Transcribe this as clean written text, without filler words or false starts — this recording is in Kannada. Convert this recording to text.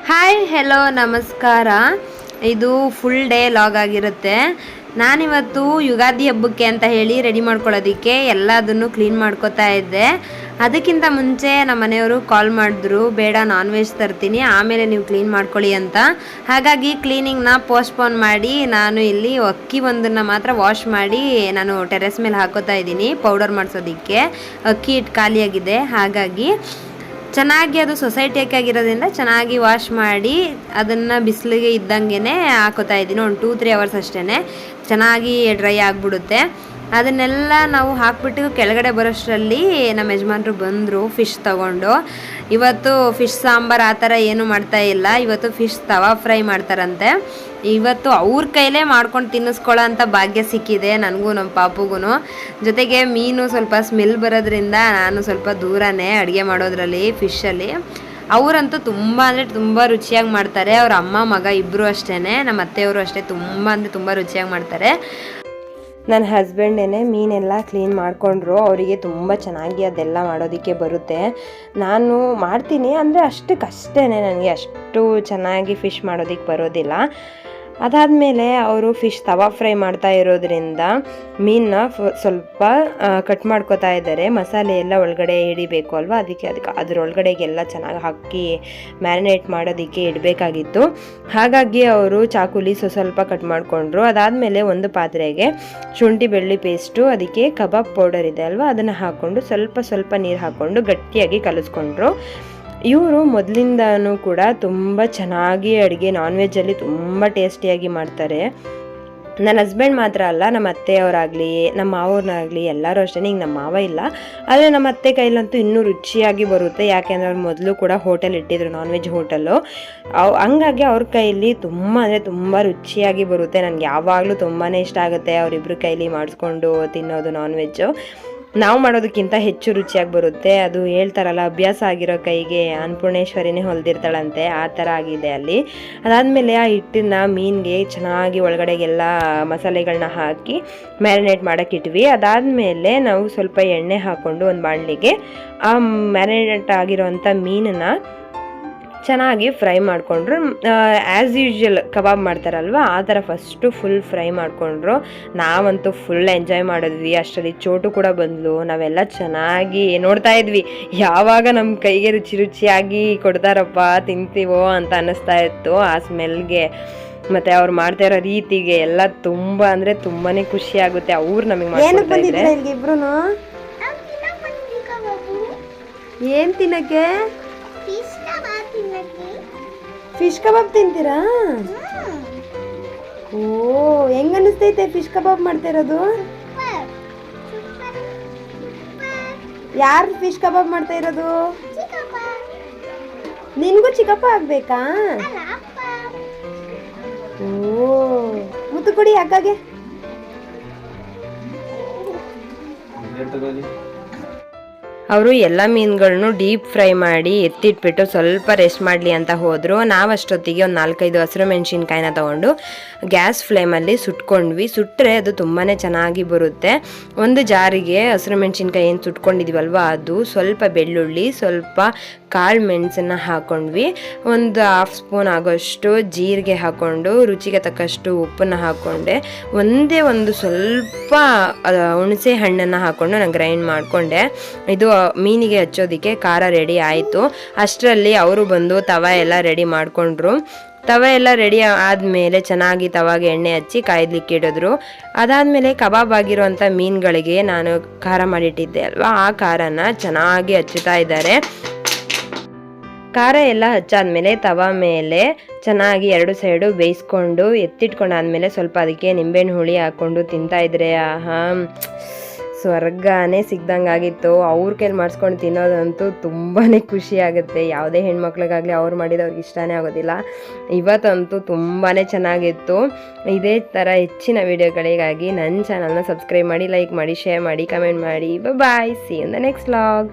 ಹಾಯ್ ಹೆಲೋ ನಮಸ್ಕಾರ. ಇದು ಫುಲ್ ಡೇ ಲಾಗ್ ಆಗಿರುತ್ತೆ. ನಾನಿವತ್ತು ಯುಗಾದಿ ಹಬ್ಬಕ್ಕೆ ಅಂತ ಹೇಳಿ ರೆಡಿ ಮಾಡ್ಕೊಳ್ಳೋದಕ್ಕೆ ಎಲ್ಲದನ್ನು ಕ್ಲೀನ್ ಮಾಡ್ಕೋತಾ ಇದ್ದೆ. ಅದಕ್ಕಿಂತ ಮುಂಚೆ ನಮ್ಮ ಮನೆಯವರು ಕಾಲ್ ಮಾಡಿದ್ರು, ಬೇಡ ನಾನ್ ವೆಜ್ ತರ್ತೀನಿ ಆಮೇಲೆ ನೀವು ಕ್ಲೀನ್ ಮಾಡ್ಕೊಳ್ಳಿ ಅಂತ. ಹಾಗಾಗಿ ಕ್ಲೀನಿಂಗ್ನ ಪೋಸ್ಟ್ಪೋನ್ ಮಾಡಿ ನಾನು ಇಲ್ಲಿ ಅಕ್ಕಿ ಒಂದನ್ನು ಮಾತ್ರ ವಾಶ್ ಮಾಡಿ ನಾನು ಟೆರೆಸ್ ಮೇಲೆ ಹಾಕೋತಾ ಇದ್ದೀನಿ ಪೌಡರ್ ಮಾಡಿಸೋದಕ್ಕೆ. ಅಕ್ಕಿ ಹಿಟ್ಟು ಖಾಲಿಯಾಗಿದೆ, ಹಾಗಾಗಿ ಚೆನ್ನಾಗಿ ಅದು ಸೊಸೈಟಿ ಆಗಿರೋದ್ರಿಂದ ಚೆನ್ನಾಗಿ ವಾಶ್ ಮಾಡಿ ಅದನ್ನು ಬಿಸಿಲಿಗೆ ಇದ್ದಂಗೆ ಹಾಕೋತಾ ಇದ್ದೀನಿ. ಒಂದು 2-3 ಅವರ್ಸ್ ಅಷ್ಟೇ ಚೆನ್ನಾಗಿ ಡ್ರೈ ಆಗಿಬಿಡುತ್ತೆ. ಅದನ್ನೆಲ್ಲ ನಾವು ಹಾಕ್ಬಿಟ್ಟು ಕೆಳಗಡೆ ಬರೋಷ್ಟರಲ್ಲಿ ನಮ್ಮ ಯಜಮಾನ್ರು ಬಂದರು ಫಿಶ್ ತಗೊಂಡು. ಇವತ್ತು ಫಿಶ್ ಸಾಂಬಾರು ಆ ಥರ ಏನೂ ಮಾಡ್ತಾ ಇಲ್ಲ, ಇವತ್ತು ಫಿಶ್ ತವಾ ಫ್ರೈ ಮಾಡ್ತಾರಂತೆ. ಇವತ್ತು ಅವ್ರ ಕೈಲೇ ಮಾಡ್ಕೊಂಡು ತಿನ್ನಿಸ್ಕೊಳ್ಳೋ ಅಂಥ ಭಾಗ್ಯ ಸಿಕ್ಕಿದೆ ನನಗೂ ನಮ್ಮ ಪಾಪುಗೂ. ಜೊತೆಗೆ ಮೀನು ಸ್ವಲ್ಪ ಸ್ಮೆಲ್ ಬರೋದ್ರಿಂದ ನಾನು ಸ್ವಲ್ಪ ದೂರನೇ ಅಡುಗೆ ಮಾಡೋದ್ರಲ್ಲಿ ಫಿಶಲ್ಲಿ. ಅವರಂತೂ ತುಂಬ ಅಂದರೆ ತುಂಬ ರುಚಿಯಾಗಿ ಮಾಡ್ತಾರೆ. ಅವ್ರ ಅಮ್ಮ ಮಗ ಇಬ್ಬರು ಅಷ್ಟೇ, ನಮ್ಮ ಅತ್ತೆಯವರು ಅಷ್ಟೇ ತುಂಬ ಅಂದರೆ ತುಂಬ ರುಚಿಯಾಗಿ ಮಾಡ್ತಾರೆ. ನನ್ನ ಹಸ್ಬೆಂಡೇನೆ ಮೀನೆಲ್ಲ ಕ್ಲೀನ್ ಮಾಡಿಕೊಂಡ್ರು. ಅವರಿಗೆ ತುಂಬ ಚೆನ್ನಾಗಿ ಅದೆಲ್ಲ ಮಾಡೋದಕ್ಕೆ ಬರುತ್ತೆ. ನಾನು ಮಾಡ್ತೀನಿ ಅಂದರೆ ಅಷ್ಟಕ್ಕಷ್ಟೇ, ನನಗೆ ಅಷ್ಟು ಚೆನ್ನಾಗಿ ಫಿಶ್ ಮಾಡೋದಕ್ಕೆ ಬರೋದಿಲ್ಲ. ಅದಾದಮೇಲೆ ಅವರು ಫಿಶ್ ತವಾ ಫ್ರೈ ಮಾಡ್ತಾ ಇರೋದ್ರಿಂದ ಮೀನನ್ನ ಸ್ವಲ್ಪ ಕಟ್ ಮಾಡ್ಕೋತಾ ಇದ್ದಾರೆ. ಮಸಾಲೆ ಎಲ್ಲ ಒಳಗಡೆ ಹಿಡಿಬೇಕು ಅಲ್ವಾ, ಅದಕ್ಕೆ ಅದರೊಳಗಡೆಗೆಲ್ಲ ಚೆನ್ನಾಗಿ ಹಾಕಿ ಮ್ಯಾರಿನೇಟ್ ಮಾಡೋದಕ್ಕೆ ಇಡಬೇಕಾಗಿತ್ತು. ಹಾಗಾಗಿ ಅವರು ಚಾಕುಲಿ ಸ್ವಲ್ಪ ಕಟ್ ಮಾಡಿಕೊಂಡ್ರು. ಅದಾದಮೇಲೆ ಒಂದು ಪಾತ್ರೆಗೆ ಶುಂಠಿ ಬೆಳ್ಳುಳ್ಳಿ ಪೇಸ್ಟು, ಅದಕ್ಕೆ ಕಬಾಬ್ ಪೌಡರ್ ಇದೆ ಅಲ್ವಾ, ಅದನ್ನು ಹಾಕ್ಕೊಂಡು ಸ್ವಲ್ಪ ನೀರು ಹಾಕ್ಕೊಂಡು ಗಟ್ಟಿಯಾಗಿ ಕಲಿಸ್ಕೊಂಡ್ರು. ಇವರು ಮೊದಲಿಂದನೂ ಕೂಡ ತುಂಬ ಚೆನ್ನಾಗಿ ಅಡುಗೆ ನಾನ್ ವೆಜ್ಜಲ್ಲಿ ತುಂಬ ಟೇಸ್ಟಿಯಾಗಿ ಮಾಡ್ತಾರೆ. ನನ್ನ ಹಸ್ಬೆಂಡ್ ಮಾತ್ರ ಅಲ್ಲ, ನಮ್ಮ ಅತ್ತೆಯವರಾಗಲಿ ನಮ್ಮ ಮಾವವ್ರನ್ನಾಗಲಿ ಎಲ್ಲರೂ ಅಷ್ಟೇ. ಈಗ ನಮ್ಮ ಮಾವ ಇಲ್ಲ, ಆದರೆ ನಮ್ಮ ಅತ್ತೆ ಕೈಲಂತೂ ಇನ್ನೂ ರುಚಿಯಾಗಿ ಬರುತ್ತೆ. ಯಾಕೆಂದರೆ ಅವ್ರು ಮೊದಲು ಕೂಡ ಹೋಟೆಲ್ ಇಟ್ಟಿದ್ರು, ನಾನ್ ವೆಜ್ ಹೋಟೆಲ್ಲು. ಹಂಗಾಗಿ ಅವ್ರ ಕೈಲಿ ತುಂಬ ಅಂದರೆ ತುಂಬ ರುಚಿಯಾಗಿ ಬರುತ್ತೆ. ನನಗೆ ಯಾವಾಗಲೂ ತುಂಬಾ ಇಷ್ಟ ಆಗುತ್ತೆ ಅವರಿಬ್ಬರ ಕೈಲಿ ಮಾಡಿಸ್ಕೊಂಡು ತಿನ್ನೋದು ನಾನ್ ವೆಜ್ಜು. ನಾವು ಮಾಡೋದಕ್ಕಿಂತ ಹೆಚ್ಚು ರುಚಿಯಾಗಿ ಬರುತ್ತೆ. ಅದು ಹೇಳ್ತಾರಲ್ಲ, ಅಭ್ಯಾಸ ಆಗಿರೋ ಕೈಗೆ ಅನ್ನಪೂರ್ಣೇಶ್ವರಿನೇ ಹೊಲ್ದಿರ್ತಾಳಂತೆ, ಆ ಥರ ಆಗಿದೆ ಅಲ್ಲಿ. ಅದಾದಮೇಲೆ ಆ ಹಿಟ್ಟನ್ನ ಮೀನಿಗೆ ಚೆನ್ನಾಗಿ ಒಳಗಡೆಗೆಲ್ಲ ಮಸಾಲೆಗಳನ್ನ ಹಾಕಿ ಮ್ಯಾರಿನೇಟ್ ಮಾಡೋಕ್ಕಿಟ್ವಿ. ಅದಾದಮೇಲೆ ನಾವು ಸ್ವಲ್ಪ ಎಣ್ಣೆ ಹಾಕ್ಕೊಂಡು ಒಂದು ಬಾಣಲಿಗೆ ಆ ಮ್ಯಾರಿನೇಟ್ ಆಗಿರೋವಂಥ ಮೀನನ್ನು ಚೆನ್ನಾಗಿ ಫ್ರೈ ಮಾಡಿಕೊಂಡ್ರು. ಆ್ಯಸ್ ಯೂಶ್ವಲ್ ಕಬಾಬ್ ಮಾಡ್ತಾರಲ್ವ ಆ ಥರ ಫಸ್ಟು ಫುಲ್ ಫ್ರೈ ಮಾಡಿಕೊಂಡ್ರು. ನಾವಂತೂ ಫುಲ್ ಎಂಜಾಯ್ ಮಾಡಿದ್ವಿ. ಅಷ್ಟರಲ್ಲಿ ಚೋಟು ಕೂಡ ಬಂದಳು. ನಾವೆಲ್ಲ ಚೆನ್ನಾಗಿ ನೋಡ್ತಾ ಇದ್ವಿ, ಯಾವಾಗ ನಮ್ಮ ಕೈಗೆ ರುಚಿಯಾಗಿ ಕೊಡ್ತಾರಪ್ಪ ತಿಂತೀವೋ ಅಂತ ಅನ್ನಿಸ್ತಾ ಇತ್ತು ಆ ಸ್ಮೆಲ್ಗೆ. ಮತ್ತು ಅವ್ರು ಮಾಡ್ತಾ ಇರೋ ರೀತಿಗೆ ಎಲ್ಲ ತುಂಬ ಅಂದರೆ ತುಂಬಾ ಖುಷಿ ಆಗುತ್ತೆ. ಅವ್ರು ನಮಗೆ ಮಾಡ್ತಾ ಇದ್ದಾರೆ. ಏನು ತಿನ್ನಕ್ಕೆ? ಫಿಶ್ ಕಬಾಬ್ ತಿಂತೀರಾ? ಓ, ಹೆಂಗ ಅನಿಸ್ತೈತೆ ಫಿಶ್ ಕಬಾಬ್ ಮಾಡ್ತಾ ಇರೋದು? ಯಾರು ಫಿಶ್ ಕಬಾಬ್ ಮಾಡ್ತಾ ಇರೋದು? ನಿನ್ಗೂ ಚಿಕ್ಕಪ್ಪ ಆಗ್ಬೇಕಾ? ಓ, ಮುತ್ತು ಕೊಡಿ ಅಕ್ಕಗೆ. ಅವರು ಎಲ್ಲ ಮೀನುಗಳನ್ನು ಡೀಪ್ ಫ್ರೈ ಮಾಡಿ ಎತ್ತಿಟ್ಬಿಟ್ಟು ಸ್ವಲ್ಪ ರೆಸ್ಟ್ ಮಾಡಲಿ ಅಂತ ಹೋದರು. ನಾವು ಅಷ್ಟೊತ್ತಿಗೆ ಒಂದು 4-5 ಹಸಿರು ಮೆಣಸಿನ್ಕಾಯಿನ ತೊಗೊಂಡು ಗ್ಯಾಸ್ ಫ್ಲೇಮಲ್ಲಿ ಸುಟ್ಕೊಂಡ್ವಿ. ಸುಟ್ಟರೆ ಅದು ತುಂಬಾ ಚೆನ್ನಾಗಿ ಬರುತ್ತೆ. ಒಂದು ಜಾರಿಗೆ ಹಸಿರು ಮೆಣಸಿನ್ಕಾಯಿ ಏನು ಸುಟ್ಕೊಂಡಿದ್ದೀವಲ್ವ ಅದು, ಸ್ವಲ್ಪ ಬೆಳ್ಳುಳ್ಳಿ, ಸ್ವಲ್ಪ ಕಾಳು ಮೆಣಸನ್ನು ಹಾಕ್ಕೊಂಡ್ವಿ. ಒಂದು 1/2 ಸ್ಪೂನ್ ಆಗೋಷ್ಟು ಜೀರಿಗೆ ಹಾಕ್ಕೊಂಡು ರುಚಿಗೆ ತಕ್ಕಷ್ಟು ಉಪ್ಪನ್ನು ಹಾಕ್ಕೊಂಡೆ. ಒಂದು ಸ್ವಲ್ಪ ಹುಣಸೆ ಹಣ್ಣನ್ನು ಹಾಕ್ಕೊಂಡು ನಾನು ಗ್ರೈಂಡ್ ಮಾಡಿಕೊಂಡೆ. ಇದು ಮೀನಿಗೆ ಹಚ್ಚೋದಕ್ಕೆ ಖಾರ ರೆಡಿ ಆಯಿತು. ಅಷ್ಟರಲ್ಲಿ ಅವರು ಬಂದು ತವಾ ಎಲ್ಲ ರೆಡಿ ಮಾಡಿಕೊಂಡ್ರು. ತವ ಎಲ್ಲ ರೆಡಿ ಆದಮೇಲೆ ಚೆನ್ನಾಗಿ ತವಾಗೆ ಎಣ್ಣೆ ಹಚ್ಚಿ ಕಾಯ್ಲಿಕ್ಕೆ ಇಡಿದ್ರು. ಅದಾದಮೇಲೆ ಕಬಾಬ್ ಆಗಿರುವಂಥ ಮೀನುಗಳಿಗೆ ನಾನು ಖಾರ ಮಾಡಿಟ್ಟಿದ್ದೆ ಅಲ್ವಾ, ಆ ಖಾರನ ಚೆನ್ನಾಗಿ ಹಚ್ಚುತ್ತಾ ಇದ್ದಾರೆ. ಖಾರ ಎಲ್ಲ ಹಚ್ಚಾದ್ಮೇಲೆ ತವ ಮೇಲೆ ಚೆನ್ನಾಗಿ 2 ಸೈಡು ಬೇಯಿಸ್ಕೊಂಡು ಎತ್ತಿಟ್ಕೊಂಡಾದ್ಮೇಲೆ ಸ್ವಲ್ಪ ಅದಕ್ಕೆ ನಿಂಬೆಹಣ್ಣು ಹುಳಿ ಹಾಕ್ಕೊಂಡು ತಿಂತಾಯಿದ್ರೆ ಆಹಾ, ಸ್ವರ್ಗನೇ ಸಿಗ್ದಂಗಾಗಿತ್ತು. ಅವ್ರ ಕೈಲಿ ಮಾಡಿಸ್ಕೊಂಡು ತಿನ್ನೋದಂತೂ ತುಂಬಾ ಖುಷಿ ಆಗುತ್ತೆ. ಯಾವುದೇ ಹೆಣ್ಮಕ್ಳಿಗಾಗಲಿ ಅವ್ರು ಮಾಡಿದ ಅವ್ರಿಗೆ ಇಷ್ಟನೇ ಆಗೋದಿಲ್ಲ. ಇವತ್ತಂತೂ ತುಂಬಾ ಚೆನ್ನಾಗಿತ್ತು. ಇದೇ ಥರ ಹೆಚ್ಚಿನ ವಿಡಿಯೋಗಳಿಗಾಗಿ ನನ್ನ ಚಾನಲ್ನ ಸಬ್ಸ್ಕ್ರೈಬ್ ಮಾಡಿ, ಲೈಕ್ ಮಾಡಿ, ಶೇರ್ ಮಾಡಿ, ಕಮೆಂಟ್ ಮಾಡಿ. Bye, see in the next vlog.